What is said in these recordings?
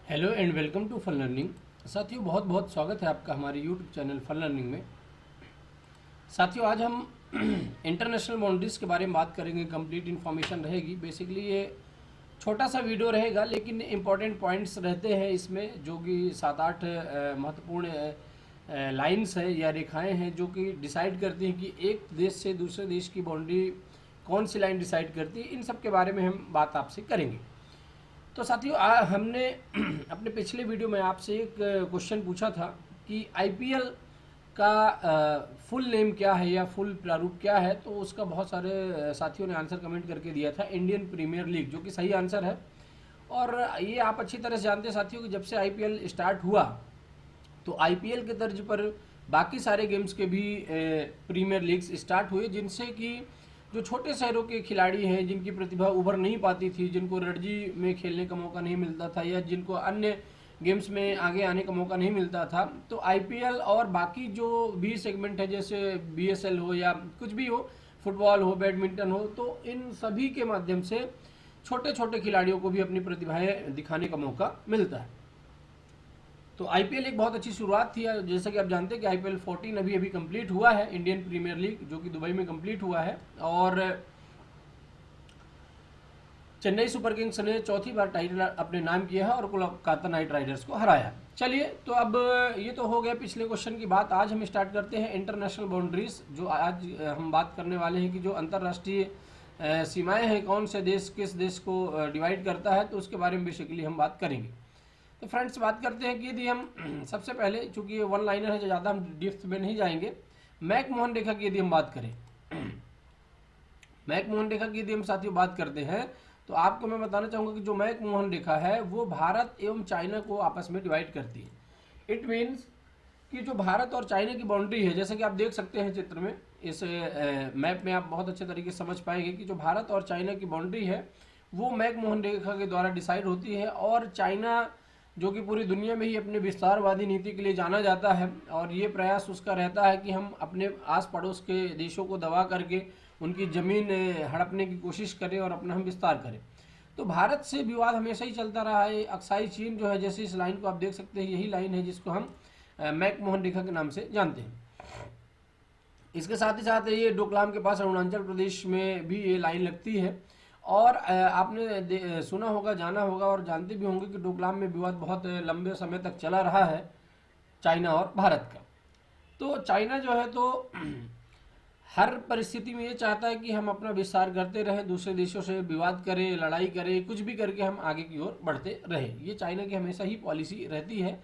Hello and welcome to fun learning. साथियों, बहुत बहुत स्वागत है आपका हमारे यूट्यूब चैनल फन लर्निंग में। साथियों, आज हम इंटरनेशनल बाउंड्रीज़ के बारे में बात करेंगे। कंप्लीट इन्फॉर्मेशन रहेगी। बेसिकली ये छोटा सा वीडियो रहेगा, लेकिन इम्पॉर्टेंट पॉइंट्स रहते हैं इसमें, जो कि 7-8 महत्वपूर्ण लाइंस है या रेखाएं हैं जो कि डिसाइड करती हैं कि एक देश से दूसरे देश की बाउंड्री कौन सी लाइन डिसाइड करती है। इन सब के बारे में हम बात आपसे करेंगे। तो साथियों, हमने अपने पिछले वीडियो में आपसे एक क्वेश्चन पूछा था कि आईपीएल का फुल नेम क्या है या फुल प्रारूप क्या है। तो उसका बहुत सारे साथियों ने आंसर कमेंट करके दिया था इंडियन प्रीमियर लीग, जो कि सही आंसर है। और ये आप अच्छी तरह से जानते हैं साथियों कि जब से आईपीएल स्टार्ट हुआ तो आईपीएल के तर्ज पर बाकी सारे गेम्स के भी प्रीमियर लीग्स स्टार्ट हुए, जिनसे कि जो छोटे शहरों के खिलाड़ी हैं, जिनकी प्रतिभा उभर नहीं पाती थी, जिनको रणजी में खेलने का मौका नहीं मिलता था या जिनको अन्य गेम्स में आगे आने का मौका नहीं मिलता था, तो आईपीएल और बाकी जो भी सेगमेंट है, जैसे बीएसएल हो या कुछ भी हो, फुटबॉल हो, बैडमिंटन हो, तो इन सभी के माध्यम से छोटे छोटे खिलाड़ियों को भी अपनी प्रतिभाएं दिखाने का मौका मिलता है। तो आईपीएल एक बहुत अच्छी शुरुआत थी। जैसा कि आप जानते हैं कि आईपीएल 14 अभी अभी कंप्लीट हुआ है, इंडियन प्रीमियर लीग, जो कि दुबई में कंप्लीट हुआ है। और चेन्नई सुपर किंग्स ने चौथी बार टाइटल अपने नाम किया है और कोलकाता नाइट राइडर्स को हराया। चलिए, तो अब ये तो हो गया पिछले क्वेश्चन की बात। आज हम स्टार्ट करते हैं इंटरनेशनल बाउंड्रीज। जो आज हम बात करने वाले हैं कि जो अंतर्राष्ट्रीय सीमाएं हैं, कौन से देश किस देश को डिवाइड करता है, तो उसके बारे में बेसिकली हम बात करेंगे। तो फ्रेंड्स, बात करते हैं कि यदि हम सबसे पहले, चूंकि ये वन लाइनर है, जो ज़्यादा हम डिप्थ में नहीं जाएंगे, मैकमोहन रेखा की यदि हम बात करें, मैकमोहन रेखा की यदि हम साथियों बात करते हैं, तो आपको मैं बताना चाहूँगा कि जो मैकमोहन रेखा है वो भारत एवं चाइना को आपस में डिवाइड करती है। इट मीन्स कि जो भारत और चाइना की बाउंड्री है, जैसे कि आप देख सकते हैं चित्र में, इस मैप में आप बहुत अच्छे तरीके से समझ पाएंगे कि जो भारत और चाइना की बाउंड्री है वो मैकमोहन रेखा के द्वारा डिसाइड होती है। और चाइना, जो कि पूरी दुनिया में ही अपने विस्तारवादी नीति के लिए जाना जाता है, और ये प्रयास उसका रहता है कि हम अपने आस पड़ोस के देशों को दबा करके उनकी ज़मीन हड़पने की कोशिश करें और अपना हम विस्तार करें। तो भारत से विवाद हमेशा ही चलता रहा है। अक्साई चीन जो है, जैसे इस लाइन को आप देख सकते हैं, यही लाइन है जिसको हम मैकमोहन रेखा के नाम से जानते हैं। इसके साथ ही साथ ये डोकलाम के पास अरुणाचल प्रदेश में भी ये लाइन लगती है। और आपने सुना होगा, जाना होगा और जानते भी होंगे कि डोकलाम में विवाद बहुत लंबे समय तक चला रहा है, चाइना और भारत का। तो चाइना जो है तो हर परिस्थिति में ये चाहता है कि हम अपना विस्तार करते रहें, दूसरे देशों से विवाद करें, लड़ाई करें, कुछ भी करके हम आगे की ओर बढ़ते रहें। ये चाइना की हमेशा ही पॉलिसी रहती है।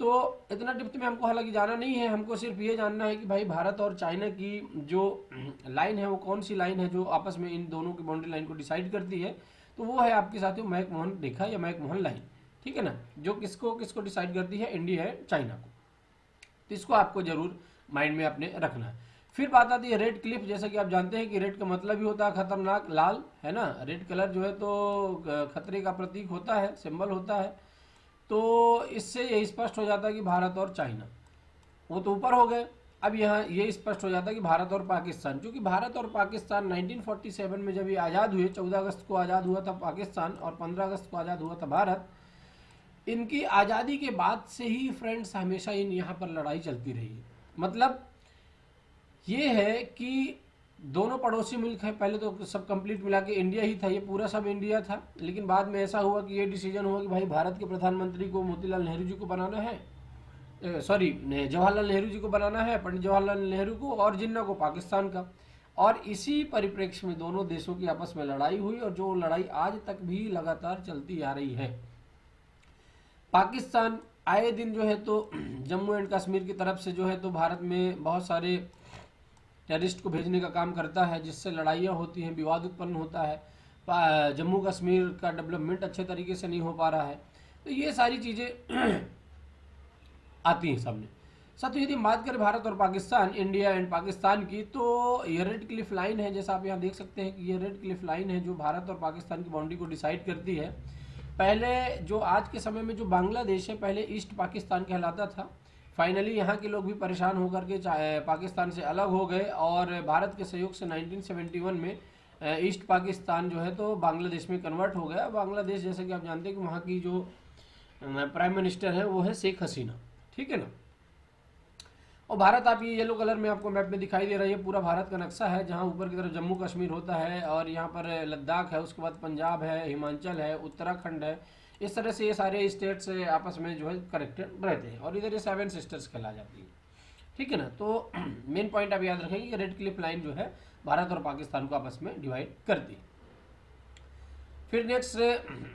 तो इतना डिप्थ में हमको हालांकि जाना नहीं है, हमको सिर्फ ये जानना है कि भाई भारत और चाइना की जो लाइन है वो कौन सी लाइन है जो आपस में इन दोनों की बाउंड्री लाइन को डिसाइड करती है। तो वो है आपके साथियों मैकमोहन रेखा या मैकमोहन लाइन। ठीक है ना, जो किसको किसको डिसाइड करती है, इंडिया है चाइना को। तो इसको आपको जरूर माइंड में अपने रखना है। फिर बात आती है रेड क्लिफ। जैसा कि आप जानते हैं कि रेड का मतलब ही होता है खतरनाक, लाल, है ना। रेड कलर जो है तो खतरे का प्रतीक होता है, सिंबल होता है। तो इससे ये स्पष्ट हो जाता है कि भारत और चाइना, वो तो ऊपर हो गए। अब यहाँ ये स्पष्ट हो जाता है कि भारत और पाकिस्तान, क्योंकि भारत और पाकिस्तान 1947 में जब ये आज़ाद हुए, 14 अगस्त को आज़ाद हुआ था पाकिस्तान और 15 अगस्त को आज़ाद हुआ था भारत। इनकी आज़ादी के बाद से ही फ्रेंड्स हमेशा इन यहाँ पर लड़ाई चलती रही है। मतलब ये है कि दोनों पड़ोसी मुल्क हैं। पहले तो सब कंप्लीट मिला के इंडिया ही था, ये पूरा सब इंडिया था। लेकिन बाद में ऐसा हुआ कि ये डिसीजन हुआ कि भाई भारत के प्रधानमंत्री को मोतीलाल नेहरू जी को बनाना है, सॉरी जवाहरलाल नेहरू जी को बनाना है, पंडित जवाहरलाल नेहरू को, और जिन्ना को पाकिस्तान का। और इसी परिप्रेक्ष्य में दोनों देशों की आपस में लड़ाई हुई, और जो लड़ाई आज तक भी लगातार चलती आ रही है। पाकिस्तान आए दिन जो है तो जम्मू एंड कश्मीर की तरफ से जो है तो भारत में बहुत सारे टेररिस्ट को भेजने का काम करता है, जिससे लड़ाइयाँ होती हैं, विवाद उत्पन्न होता है। जम्मू कश्मीर का डेवलपमेंट अच्छे तरीके से नहीं हो पा रहा है। तो ये सारी चीज़ें आती हैं सामने। साथ यदि बात करें भारत और पाकिस्तान, इंडिया एंड पाकिस्तान की, तो ये रेड क्लिफ लाइन है। जैसा आप यहाँ देख सकते हैं कि ये रेड क्लिफ लाइन है जो भारत और पाकिस्तान की बाउंड्री को डिसाइड करती है। पहले जो आज के समय में जो बांग्लादेश है, पहले ईस्ट पाकिस्तान कहलाता था। फाइनली यहाँ के लोग भी परेशान होकर के पाकिस्तान से अलग हो गए, और भारत के सहयोग से 1971 में ईस्ट पाकिस्तान जो है तो बांग्लादेश में कन्वर्ट हो गया। बांग्लादेश, जैसे कि आप जानते हैं कि वहाँ की जो प्राइम मिनिस्टर है वो है शेख हसीना, ठीक है ना। और भारत, आप ये येलो कलर में आपको मैप में दिखाई दे रहा है, ये पूरा भारत का नक्शा है, जहाँ ऊपर की तरफ जम्मू कश्मीर होता है और यहाँ पर लद्दाख है, उसके बाद पंजाब है, हिमाचल है, उत्तराखंड है। इस तरह से ये सारे स्टेट्स आपस में जो है कनेक्टेड रहते हैं और इधर ये 7 सिस्टर्स कहला जाती है, ठीक है ना। तो मेन पॉइंट आप याद रखेंगे कि रेड क्लिफ लाइन जो है भारत और पाकिस्तान को आपस में डिवाइड करती है। फिर नेक्स्ट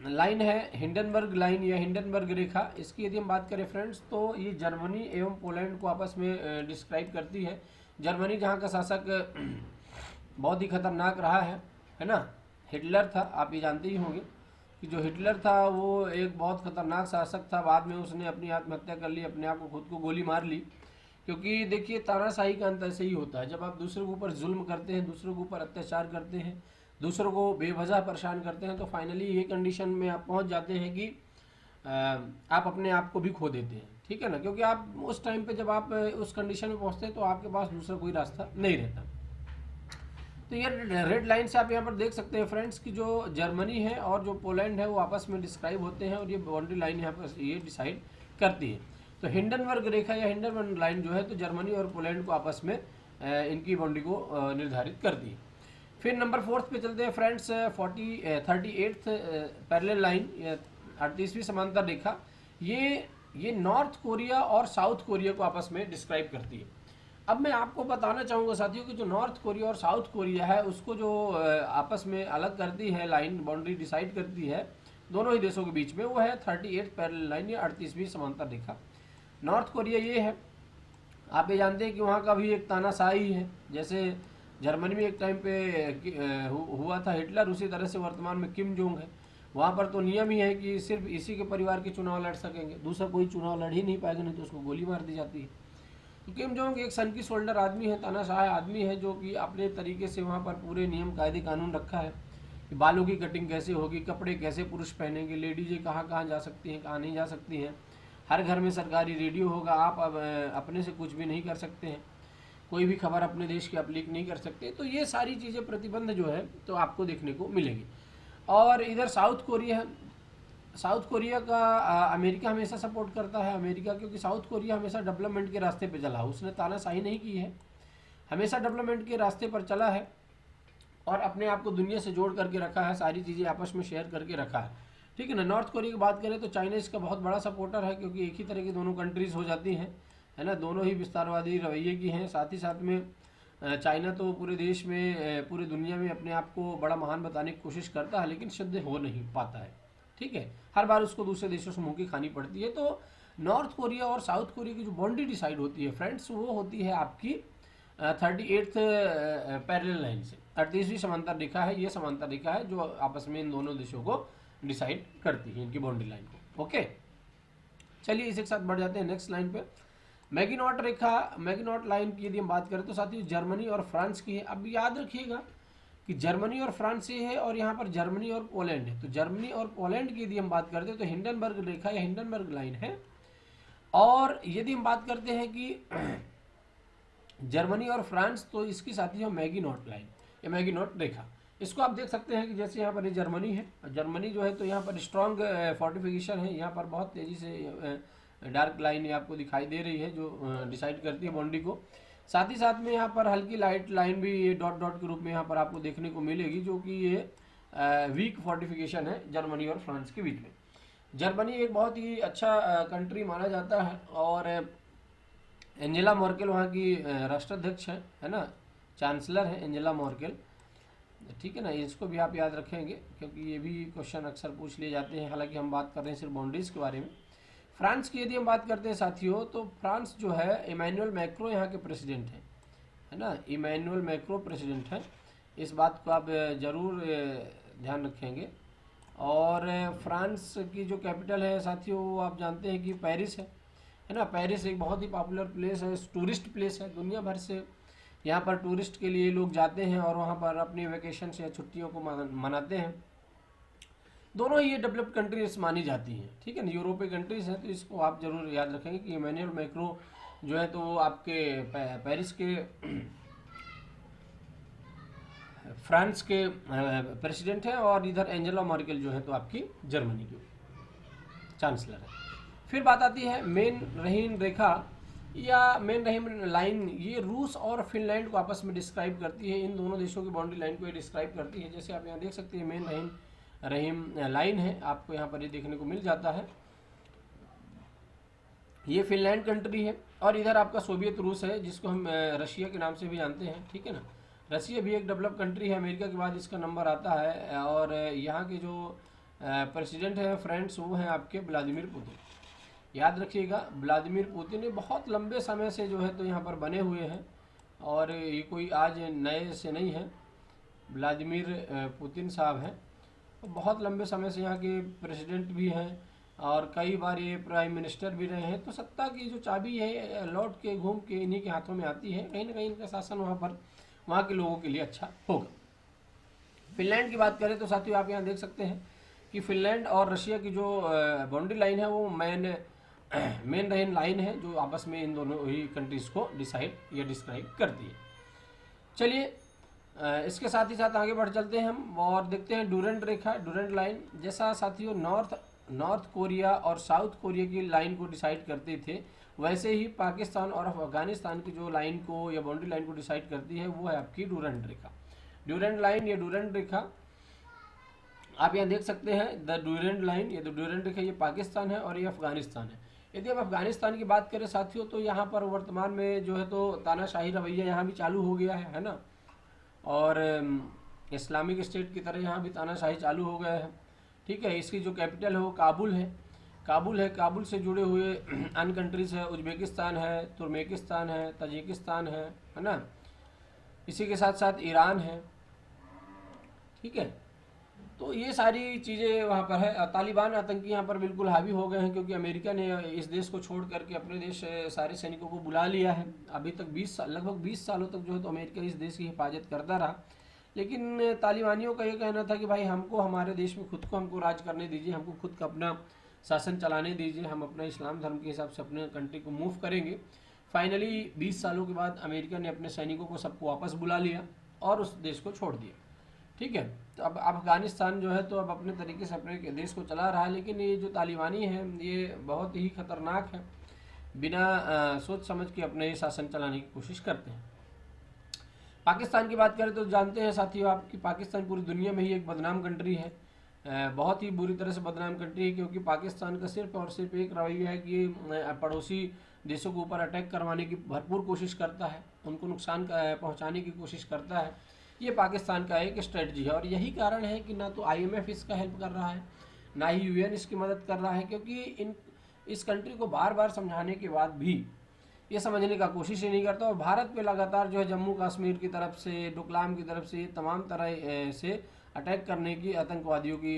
लाइन है हिंडनबर्ग लाइन या हिंडनबर्ग रेखा। इसकी यदि हम बात करें फ्रेंड्स, तो ये जर्मनी एवं पोलैंड को आपस में डिस्क्राइब करती है। जर्मनी जहाँ का शासक बहुत ही खतरनाक रहा है ना, हिटलर था, आप ये जानते ही होंगे कि जो हिटलर था वो एक बहुत खतरनाक शासक था। बाद में उसने अपनी आत्महत्या कर ली, अपने आप को खुद को गोली मार ली। क्योंकि देखिए तानाशाही का अंत ऐसे ही होता है, जब आप दूसरों के ऊपर जुल्म करते हैं, दूसरों के ऊपर अत्याचार करते हैं, दूसरों को बेवजह परेशान करते हैं, तो फाइनली ये कंडीशन में आप पहुंच जाते हैं कि आप अपने आप को भी खो देते हैं, ठीक है ना। क्योंकि आप उस टाइम पे जब आप उस कंडीशन में पहुंचते हैं तो आपके पास दूसरा कोई रास्ता नहीं रहता। तो ये रेड लाइन से आप यहाँ पर देख सकते हैं फ्रेंड्स कि जो जर्मनी है और जो पोलैंड है वो आपस में डिस्क्राइब होते हैं और ये बाउंड्री लाइन यहाँ पर ये डिसाइड करती है। तो हिंडनबर्ग रेखा या हिंडनबर्ग लाइन जो है तो जर्मनी और पोलैंड को आपस में इनकी बाउंड्री को निर्धारित करती है। फिर नंबर 4 पे चलते हैं फ्रेंड्स, 38th पैरेलल लाइन या 38वीं समांतर रेखा। ये नॉर्थ कोरिया और साउथ कोरिया को आपस में डिस्क्राइब करती है। अब मैं आपको बताना चाहूँगा साथियों कि जो नॉर्थ कोरिया और साउथ कोरिया है उसको जो आपस में अलग करती है, लाइन बाउंड्री डिसाइड करती है दोनों ही देशों के बीच में, वो है 38th पैरेलल लाइन या 38वीं समांतर रेखा। नॉर्थ कोरिया ये है, आप ये जानते हैं कि वहाँ का भी एक तानाशाही है। जैसे जर्मनी में एक टाइम पे हुआ था हिटलर, उसी तरह से वर्तमान में किम जोंग है। वहाँ पर तो नियम ही है कि सिर्फ इसी के परिवार के चुनाव लड़ सकेंगे, दूसरा कोई चुनाव लड़ ही नहीं पाएगा, नहीं तो उसको गोली मार दी जाती है। तो किम जोंग एक सन की शोल्डर आदमी है, तानाशाह आदमी है, जो कि अपने तरीके से वहाँ पर पूरे नियम कायदे कानून रखा है कि बालों की कटिंग कैसे होगी, कपड़े कैसे पुरुष पहनेंगे, लेडीजें कहाँ कहाँ जा सकती हैं, कहाँ नहीं जा सकती हैं। हर घर में सरकारी रेडियो होगा, आप अपने से कुछ भी नहीं कर सकते हैं, कोई भी खबर अपने देश की आप लीक नहीं कर सकते। तो ये सारी चीज़ें प्रतिबंध जो है तो आपको देखने को मिलेगी। और इधर साउथ कोरिया है, साउथ कोरिया का अमेरिका हमेशा सपोर्ट करता है, अमेरिका, क्योंकि साउथ कोरिया हमेशा डेवलपमेंट के रास्ते पे चला, उसने तानाशाही नहीं की है, हमेशा डेवलपमेंट के रास्ते पर चला है और अपने आप को दुनिया से जोड़ करके रखा है, सारी चीज़ें आपस में शेयर करके रखा है, ठीक है ना। नॉर्थ कोरिया की बात करें तो चाइना इसका बहुत बड़ा सपोर्टर है, क्योंकि एक ही तरह की दोनों कंट्रीज़ हो जाती हैं, है ना, दोनों ही विस्तारवादी रवैये की हैं। साथ ही साथ में चाइना तो पूरे देश में, पूरी दुनिया में अपने आप को बड़ा महान बताने की कोशिश करता है, लेकिन सिद्ध हो नहीं पाता है, ठीक है, हर बार उसको दूसरे देशों से मुँह की खानी पड़ती है। तो नॉर्थ कोरिया और साउथ कोरिया की जो बाउंड्री डिसाइड होती है फ्रेंड्स, वो होती है आपकी 38th पैरेलल लाइन से। 38वीं समांतर रेखा है, ये समांतर रेखा है जो आपस में इन दोनों देशों को डिसाइड करती है, इनकी बाउंड्री लाइन को। ओके, चलिए इसी के साथ बढ़ जाते हैं नेक्स्ट लाइन पे। मैगिनॉट रेखा, मैगिनॉट लाइन की यदि हम बात करें तो साथियों जर्मनी और फ्रांस की है। अब याद रखिएगा कि जर्मनी और फ्रांस से है और यहाँ पर जर्मनी और पोलैंड है। तो जर्मनी और पोलैंड की यदि हम बात करते हैं तो हिंडनबर्ग रेखा या हिंडनबर्ग लाइन है। और यदि हम बात करते हैं कि जर्मनी और फ्रांस, तो इसकी साथियों मैगिनॉट लाइन या मैगिनॉट रेखा, इसको आप देख सकते हैं कि जैसे यहाँ पर ये जर्मनी है, जर्मनी जो है तो यहाँ पर स्ट्रॉन्ग फोर्टिफिकेशन है, यहाँ पर बहुत तेज़ी से डार्क लाइन आपको दिखाई दे रही है जो डिसाइड करती है बाउंड्री को। साथ ही साथ में यहाँ पर हल्की लाइट लाइन भी ये डॉट डॉट के रूप में यहाँ पर आपको देखने को मिलेगी, जो कि ये वीक फोर्टिफिकेशन है जर्मनी और फ्रांस के बीच में। जर्मनी एक बहुत ही अच्छा कंट्री माना जाता है और एंजेला मर्केल वहाँ की राष्ट्राध्यक्ष है ना, चांसलर है एंजेला मर्केल, ठीक है ना। इसको भी आप याद रखेंगे क्योंकि ये भी क्वेश्चन अक्सर पूछ लिए जाते हैं। हालांकि हम बात कर रहे हैं सिर्फ बाउंड्रीज के बारे में। फ्रांस की यदि हम बात करते हैं साथियों, तो फ्रांस जो है इमैनुअल मैक्रो यहाँ के प्रेसिडेंट हैं, है ना, इमैनुअल मैक्रो प्रेसिडेंट हैं, इस बात को आप ज़रूर ध्यान रखेंगे। और फ्रांस की जो कैपिटल है साथियों वो आप जानते हैं कि पेरिस है ना। पेरिस एक बहुत ही पॉपुलर प्लेस है, टूरिस्ट प्लेस है, दुनिया भर से यहाँ पर टूरिस्ट के लिए लोग जाते हैं और वहाँ पर अपनी वेकेशन या छुट्टियों को मनाते हैं। दोनों ही ये डेवलप्ड कंट्रीज मानी जाती हैं, ठीक है ना, यूरोपीय कंट्रीज हैं। तो इसको आप जरूर याद रखेंगे कि इमैनुअल मैक्रो जो है तो वो आपके पेरिस के फ्रांस के प्रेसिडेंट हैं और इधर एंजेला मर्केल जो है तो आपकी जर्मनी की। चांसलर है। फिर बात आती है मेन रहीन रेखा या मेन रहीम लाइन। ये रूस और फिनलैंड को आपस में डिस्क्राइब करती है, इन दोनों देशों की बाउंड्री लाइन को ये डिस्क्राइब करती है। जैसे आप यहाँ देख सकते हैं मेन रहीम लाइन है, आपको यहाँ पर ये देखने को मिल जाता है। ये फिनलैंड कंट्री है और इधर आपका सोवियत रूस है, जिसको हम रशिया के नाम से भी जानते हैं, ठीक है ना। रशिया भी एक डेवलप कंट्री है, अमेरिका के बाद इसका नंबर आता है। और यहाँ के जो प्रेसिडेंट हैं फ्रेंड्स, वो हैं आपके व्लादिमीर पुतिन। याद रखिएगा, व्लादिमीर पुतिन ये बहुत लंबे समय से जो है तो यहाँ पर बने हुए हैं और ये कोई आज नए से नहीं है। व्लादिमीर पुतिन साहब हैं, बहुत लंबे समय से यहाँ के प्रेसिडेंट भी हैं और कई बार ये प्राइम मिनिस्टर भी रहे हैं। तो सत्ता की जो चाबी है लौट के घूम के इन्हीं के हाथों में आती है। कहीं ना कहीं इनका शासन वहाँ के लोगों के लिए अच्छा होगा। फिनलैंड की बात करें तो साथियों आप यहाँ देख सकते हैं कि फिनलैंड और रशिया की जो बाउंड्री लाइन है वो मेन रहीन लाइन है, जो आपस में इन दोनों ही कंट्रीज़ को डिसाइड या डिस्क्राइब करती है। चलिए इसके साथ ही साथ आगे बढ़ चलते हैं हम और देखते हैं डूरेंट रेखा, डूरेंट लाइन। जैसा साथियों नॉर्थ कोरिया और साउथ कोरिया की लाइन को डिसाइड करते थे, वैसे ही पाकिस्तान और अफगानिस्तान की जो लाइन को या बाउंड्री लाइन को डिसाइड करती है वो है आपकी डूरेंट रेखा। डूरेंट लाइन या डूरेंट रेखा आप यहाँ देख सकते हैं, द डूरेंट लाइन, ये डूरेंट रेखा ये पाकिस्तान है और ये अफगानिस्तान है। यदि हम अफगानिस्तान की बात करें साथियों, तो यहाँ पर वर्तमान में जो है तो तानाशाही रवैया यहाँ भी चालू हो गया है ना। और इस्लामिक स्टेट की तरह यहाँ भी तानाशाही चालू हो गया है, ठीक है। इसकी जो कैपिटल है वो काबुल है। काबुल से जुड़े हुए अन्य कंट्रीज है, उज्बेकिस्तान है, तुर्कमेनिस्तान है, तजिकिस्तान है ना। इसी के साथ साथ ईरान है, ठीक है। तो ये सारी चीज़ें वहाँ पर है। तालिबान आतंकी यहाँ पर बिल्कुल हावी हो गए हैं, क्योंकि अमेरिका ने इस देश को छोड़ करके अपने देश सारे सैनिकों को बुला लिया है। अभी तक लगभग 20 सालों तक जो है तो अमेरिका इस देश की हिफाजत करता रहा। लेकिन तालिबानियों का ये कहना था कि भाई हमको हमारे देश में खुद को हमको राज करने दीजिए, हमको खुद का अपना शासन चलाने दीजिए, हम अपना इस्लाम धर्म के हिसाब से अपने कंट्री को मूव करेंगे। फाइनली 20 सालों के बाद अमेरिका ने अपने सैनिकों को सबको वापस बुला लिया और उस देश को छोड़ दिया, ठीक है। तो अब अफगानिस्तान जो है तो अब अपने तरीके से अपने देश को चला रहा है। लेकिन ये जो तालिबानी है ये बहुत ही खतरनाक है, बिना सोच समझ के अपने शासन चलाने की कोशिश करते हैं। पाकिस्तान की बात करें तो जानते हैं साथियों आप कि पाकिस्तान पूरी दुनिया में ही एक बदनाम कंट्री है, बहुत ही बुरी तरह से बदनाम कंट्री है। क्योंकि पाकिस्तान का सिर्फ और सिर्फ एक रवैया है कि पड़ोसी देशों के ऊपर अटैक करवाने की भरपूर कोशिश करता है, उनको नुकसान पहुंचाने की कोशिश करता है। ये पाकिस्तान का एक स्ट्रेटजी है और यही कारण है कि ना तो IMF इसका हेल्प कर रहा है, ना ही UN इसकी मदद कर रहा है। क्योंकि इस कंट्री को बार बार समझाने के बाद भी ये समझने का कोशिश ही नहीं करता और भारत पे लगातार जो है जम्मू कश्मीर की तरफ से, डोकलाम की तरफ से, तमाम तरह से अटैक करने की आतंकवादियों की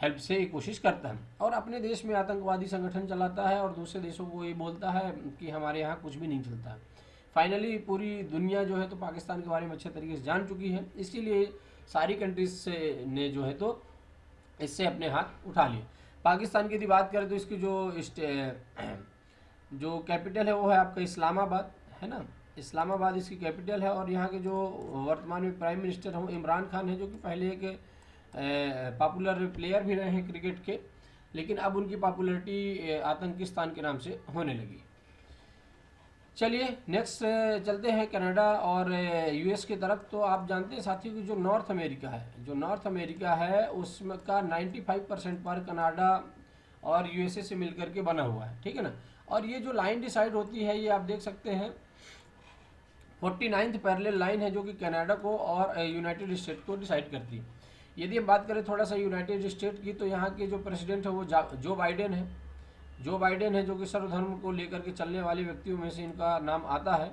हेल्प से कोशिश करता है और अपने देश में आतंकवादी संगठन चलाता है और दूसरे देशों को ये बोलता है कि हमारे यहाँ कुछ भी नहीं चलता है। फाइनली पूरी दुनिया जो है तो पाकिस्तान के बारे में अच्छे तरीके से जान चुकी है, इसीलिए सारी कंट्रीज से ने जो है तो इससे अपने हाथ उठा लिए। पाकिस्तान की यदि बात करें तो इसकी जो कैपिटल है वो है आपका इस्लामाबाद, है ना। इस्लामाबाद इसकी कैपिटल है और यहाँ के जो वर्तमान में प्राइम मिनिस्टर हैं इमरान खान है, जो कि पहले एक पॉपुलर प्लेयर भी रहे हैं क्रिकेट के, लेकिन अब उनकी पॉपुलरिटी आतंकिस्तान के नाम से होने लगी। चलिए नेक्स्ट चलते हैं कनाडा और US की तरफ। तो आप जानते हैं साथियों कि जो नॉर्थ अमेरिका है उसमें का 95% पर कनाडा और USA से मिलकर के बना हुआ है, ठीक है ना। और ये जो लाइन डिसाइड होती है ये आप देख सकते हैं 49th पैरेलल लाइन है, जो कि कनाडा को और यूनाइटेड स्टेट को डिसाइड करती है। यदि हम बात करें थोड़ा सा यूनाइटेड स्टेट की, तो यहाँ के जो प्रेसिडेंट है वो जो बाइडेन है, जो कि सर्वधर्म को लेकर के चलने वाले व्यक्तियों में से इनका नाम आता है।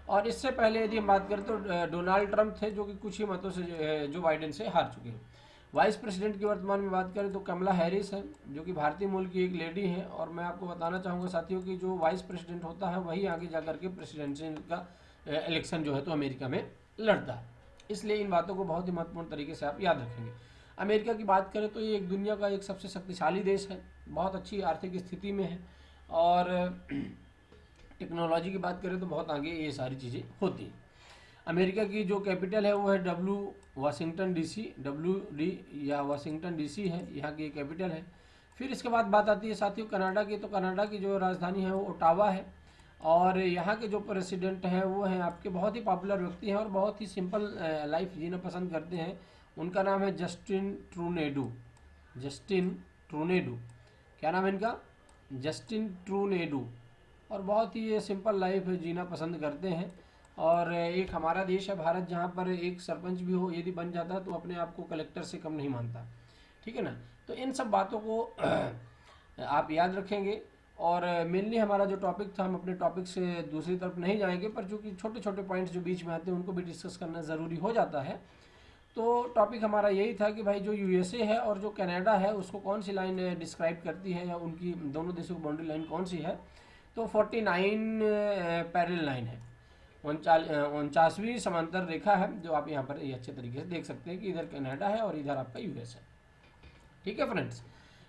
और इससे पहले यदि हम बात करें तो डोनाल्ड ट्रंप थे, जो कि कुछ ही मतों से जो बाइडेन से हार चुके हैं। वाइस प्रेसिडेंट की वर्तमान में बात करें तो कमला हैरिस है, जो कि भारतीय मूल की एक लेडी है। और मैं आपको बताना चाहूँगा साथियों कि जो वाइस प्रेसिडेंट होता है वही आगे जा करके प्रेसिडेंशियल का इलेक्शन जो है तो अमेरिका में लड़ता है। इसलिए इन बातों को बहुत ही महत्वपूर्ण तरीके से आप याद रखेंगे। अमेरिका की बात करें तो ये एक दुनिया का एक सबसे शक्तिशाली देश है, बहुत अच्छी आर्थिक स्थिति में है और टेक्नोलॉजी की बात करें तो बहुत आगे ये सारी चीज़ें होती हैं। अमेरिका की जो कैपिटल है वो है वाशिंगटन DC, WD या वाशिंगटन DC है यहाँ की कैपिटल है। फिर इसके बाद बात आती है साथियों कनाडा की। तो कनाडा की जो राजधानी है वो ओटावा है, और यहाँ के जो प्रेसिडेंट हैं वो हैं आपके बहुत ही पॉपुलर व्यक्ति हैं और बहुत ही सिंपल लाइफ जीना पसंद करते हैं। उनका नाम है जस्टिन ट्रूडेडो। जस्टिन ट्रूडेडो, क्या नाम है इनका? जस्टिन ट्रूडेडो। और बहुत ही ये सिंपल लाइफ जीना पसंद करते हैं। और एक हमारा देश है भारत, जहाँ पर एक सरपंच भी हो यदि बन जाता है तो अपने आप को कलेक्टर से कम नहीं मानता, ठीक है ना। तो इन सब बातों को आप याद रखेंगे। और मेनली हमारा जो टॉपिक था, हम अपने टॉपिक से दूसरी तरफ नहीं जाएंगे, पर चूँकि छोटे छोटे पॉइंट्स जो बीच में आते हैं उनको भी डिस्कस करना ज़रूरी हो जाता है। तो टॉपिक हमारा यही था कि भाई जो यूएसए है और जो कनाडा है उसको कौन सी लाइन डिस्क्राइब करती है, या उनकी दोनों देशों की बाउंड्री लाइन कौन सी है। तो 49 पैरेलल लाइन है, 49वीं समांतर रेखा है, जो आप यहाँ पर ये अच्छे तरीके से देख सकते हैं कि इधर कनाडा है और इधर आपका यूएस है, ठीक है फ्रेंड्स।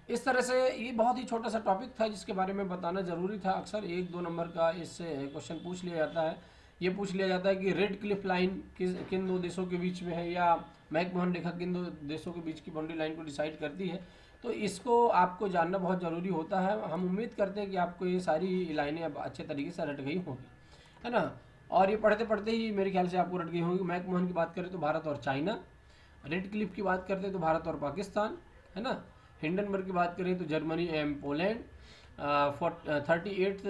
इस तरह से ये बहुत ही छोटा सा टॉपिक था जिसके बारे में बताना ज़रूरी था। अक्सर 1-2 नंबर का इससे क्वेश्चन पूछ लिया जाता है। ये पूछ लिया जाता है कि रेड क्लिफ लाइन किन दो देशों के बीच में है, या मैकमोहन रेखा किन दो देशों के बीच की बाउंड्री लाइन को डिसाइड करती है। तो इसको आपको जानना बहुत ज़रूरी होता है। हम उम्मीद करते हैं कि आपको ये सारी लाइनें अब अच्छे तरीके से रट गई होंगी, है ना। और ये पढ़ते पढ़ते ही मेरे ख्याल से आपको रट गई होंगी। मैकमोहन की बात करें तो भारत और चाइना, रेड क्लिफ की बात करते हैं तो भारत और पाकिस्तान, है ना। हिंडनबर्ग की बात करें तो जर्मनी एंड पोलैंड। 38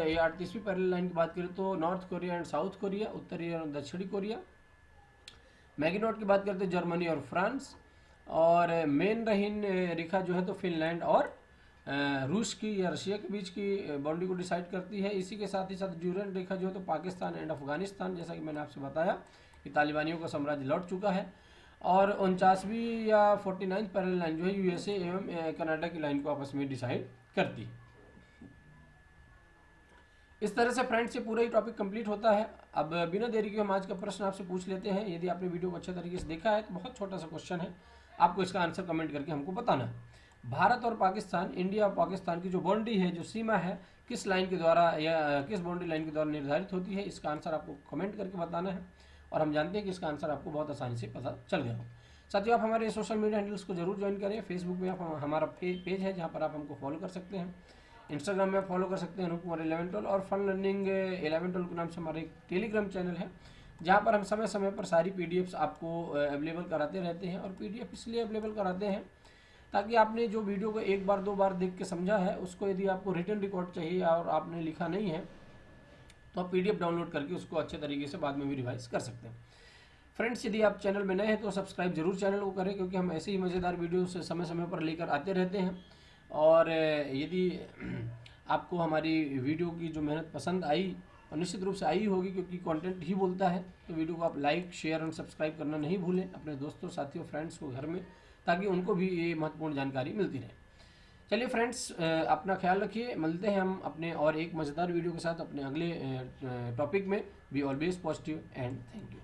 या 38वीं पैरेलल लाइन की बात करें तो north Korea and south Korea, उत्तरी और दक्षिणी कोरिया। मैगिनोट की बात करते हैं जर्मनी और फ्रांस। और मेन रहीन रेखा जो है तो फिनलैंड और रूस की या रशिया के बीच की बाउंड्री को डिसाइड करती है। इसी के साथ ही साथ ड्यूरेंट रेखा जो है तो पाकिस्तान एंड अफगानिस्तान, जैसा कि मैंने आपसे बताया कि तालिबानियों का साम्राज्य लौट चुका है। और 49वीं या 49th पैरेलल लाइन जो है यूएसए एवं कनाडा की लाइन को आपस में डिसाइड करती है। इस तरह से फ्रेंड्स ये पूरा ही टॉपिक कंप्लीट होता है। अब बिना देरी के हम आज का प्रश्न आपसे पूछ लेते हैं। यदि आपने वीडियो को अच्छे तरीके से देखा है तो बहुत छोटा सा क्वेश्चन है, आपको इसका आंसर कमेंट करके हमको बताना है। भारत और पाकिस्तान, इंडिया और पाकिस्तान की जो बाउंड्री है, जो सीमा है, किस लाइन के द्वारा या किस बाउंड्री लाइन के द्वारा निर्धारित होती है, इसका आंसर आपको कमेंट करके बताना है। और हम जानते हैं कि इसका आंसर आपको बहुत आसानी से पता चल गया हो। साथियों, आप हमारे सोशल मीडिया हैंडल्स को जरूर ज्वाइन करें। फेसबुक में आप हमारा पेज है जहाँ पर आप हमको फॉलो कर सकते हैं। इंस्टाग्राम में आप फॉलो कर सकते हैं अनूप कुमार 11-12, और फन लर्निंग 11-12 के नाम से हमारा एक टेलीग्राम चैनल है जहाँ पर हम समय समय पर सारी पीडीएफ्स आपको अवेलेबल कराते रहते हैं। और पीडीएफ इसलिए अवेलेबल कराते हैं ताकि आपने जो वीडियो को 1 बार 2 बार देख के समझा है, उसको यदि आपको रिटन रिकॉर्ड चाहिए और आपने लिखा नहीं है तो आप पीडीएफ डाउनलोड करके उसको अच्छे तरीके से बाद में भी रिवाइज कर सकते हैं। फ्रेंड्स, यदि आप चैनल में नए हैं तो सब्सक्राइब जरूर चैनल को करें, क्योंकि हम ऐसे ही मज़ेदार वीडियोस समय समय पर लेकर आते रहते हैं। और यदि आपको हमारी वीडियो की जो मेहनत पसंद आई, और निश्चित रूप से आई होगी क्योंकि कंटेंट ही बोलता है, तो वीडियो को आप लाइक, शेयर और सब्सक्राइब करना नहीं भूलें अपने दोस्तों, साथियों, फ्रेंड्स को घर में, ताकि उनको भी ये महत्वपूर्ण जानकारी मिलती रहे। चलिए फ्रेंड्स, अपना ख्याल रखिए। मिलते हैं हम अपने और एक मज़ेदार वीडियो के साथ अपने अगले टॉपिक में। Be always positive and thank you.